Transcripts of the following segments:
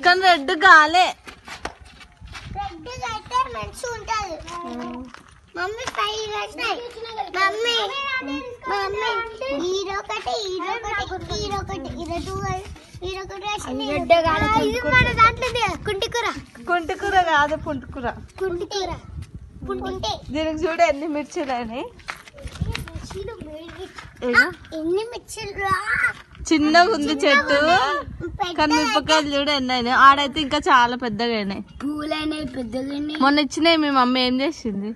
కానీ రెడ్ కాలే. Mummy 5 వేసినాయి. Mummy mummy ఈరొకటి ఈరొకటి ఈరొకటి కుంటికూర కాదు పుంటికూర. దీనికి చూడు ఎన్ని మిర్చిలు అయినాయి. ఎన్ని మిర్చిలు చిన్నగా ఉంది చెట్టు కానీ మిరపకాయలు చూడు ఎన్ని అయినాయి. ఆడైతే ఇంకా చాలా పెద్దగా అయినాయి. పూలైనాయి పెద్దగా. మొన్న ఇచ్చినాయి మీ మమ్మీ ఏం చేసింది?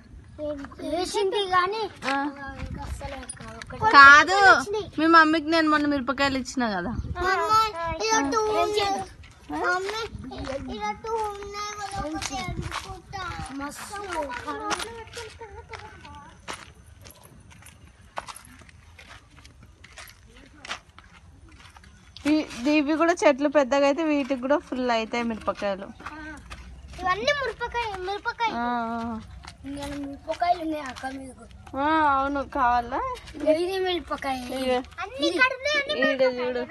కాదు మీ మమ్మీకి నేను మొన్న మిరపకాయలు ఇచ్చిన కదా. ఇవి కూడా చెట్లు పెద్దగా అయితే వీటికి కూడా ఫుల్ అవుతాయి మిరపకాయలు. అవును కావాలా? చూడు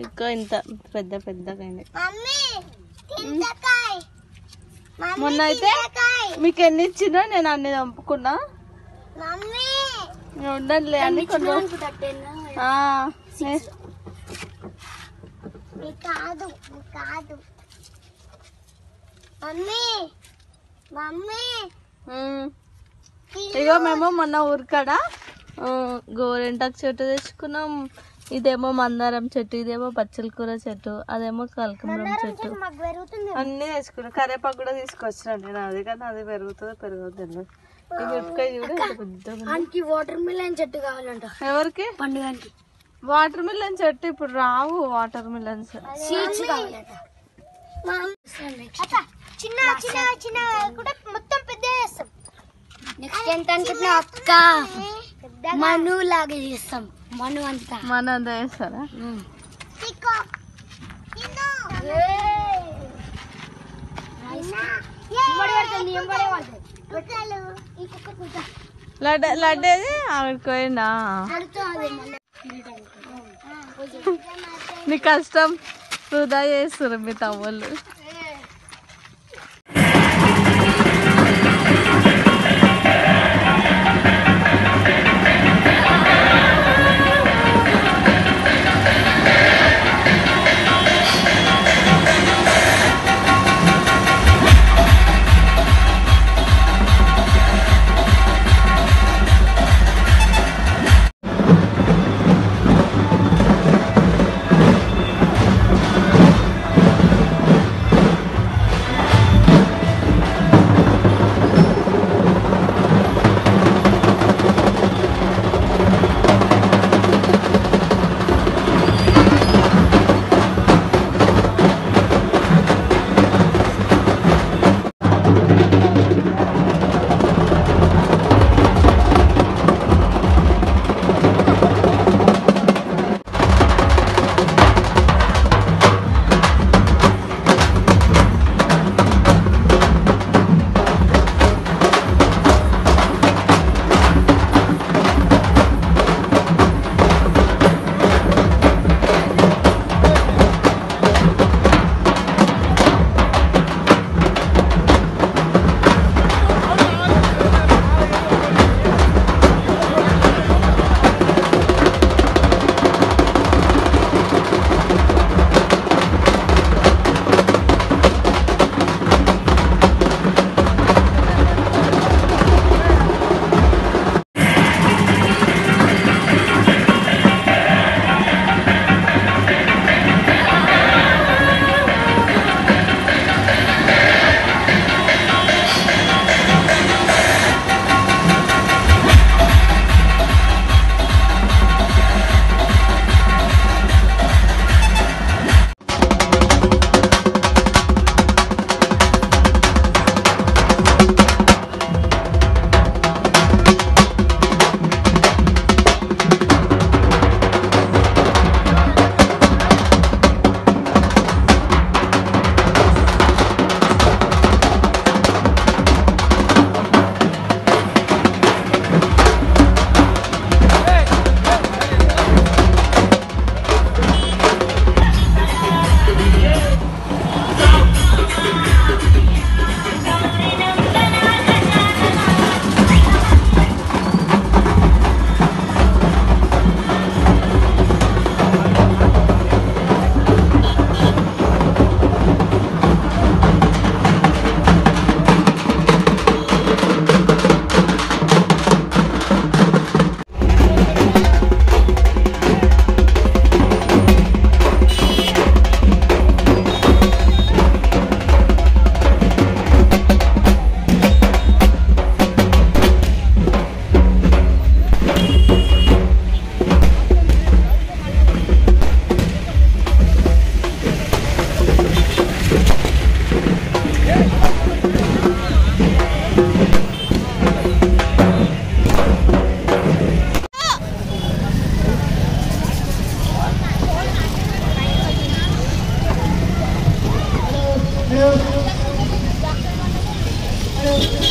ఇంకా ఇంత పెద్ద పెద్దగా. మొన్న అయితే మీకు ఎన్ని ఇచ్చినా నేను అన్ని చంపుకున్నా. ఉండలే అన్ని కాదు కాదు మమ్మీ మమ్మీ. ఇగో మేము మొన్న ఊరికాడ గోరెంటాకు చెట్టు తెచ్చుకున్నాం. ఇదేమో మందారం చెట్టు, ఇదేమో పచ్చల కూర చెట్టు, అదేమో కలకమరం చెట్టు అన్ని తెచ్చుకున్నాం. కరేపాకు కూడా తీసుకొచ్చినా నేను. అది కానీ అది పెరుగుతుందో పెరగదు. ఈ మిరపకాయ చూడు పెద్ద. వాటర్ మిలన్ చెట్టు కావాలంట ఎవరికి? పండుగకి. వాటర్ మిలన్ చెట్టు ఇప్పుడు రావు. వాటర్ మిలన్స్ సీడ్స్ కావాలంట. చిన్న చిన్న చిన్న కూడా మొత్తం పెద్ద చేస్తాం. నెక్స్ట్ ఎంత అనుకుంటున్నా అక్క? మను లాగా చేస్తాం. మను అంతా చేస్తారా? లడ్డేది ఆవిడకోయిందా? నీ కష్టం వృధా చేస్తారు మీ తమ్ముళ్ళు.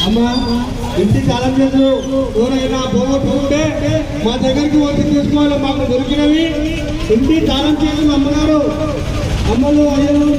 అమ్మా ఇంటి తాళం చేతులు ఎవరైనా పోగొట్టుకుంటే మా దగ్గరికి వచ్చి తీసుకోవాలి. మాకు దొరికినవి ఇంటి తాళం చేతులు అమ్మగారు, అమ్మలు అయ్యలు.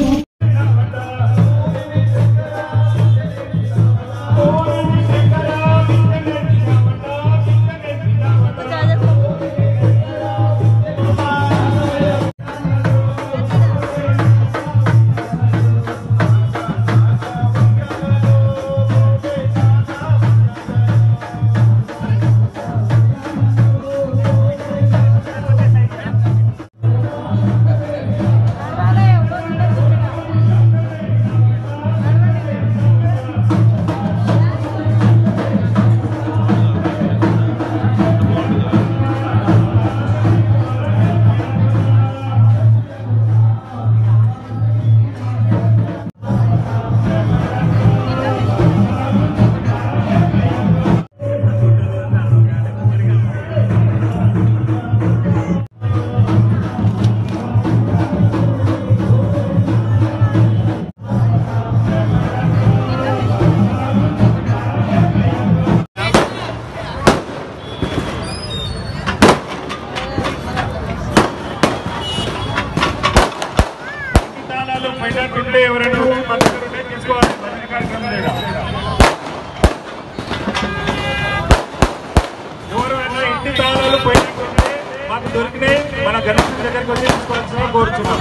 ఎవరైనా ఇంటి తాళాలు పోయినట్టుంటే మాకు దొరికినాయి, మన గణేశుడి దగ్గరికి వచ్చి తీసుకోవాల్సిన కోరుచున్నాం.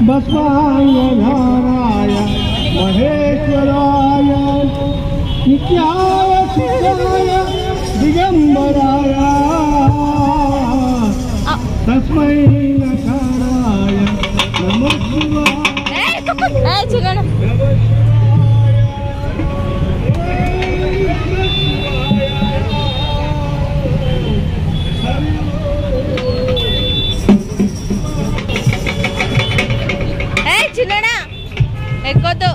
బస్వాయ మహేశ్వరాయ నిత్యాయ శుద్ధాయ దిగంబరాయ తస్మై నకారాయ నమో శివాయ. చిన్నడా ఎక్కొద్దు.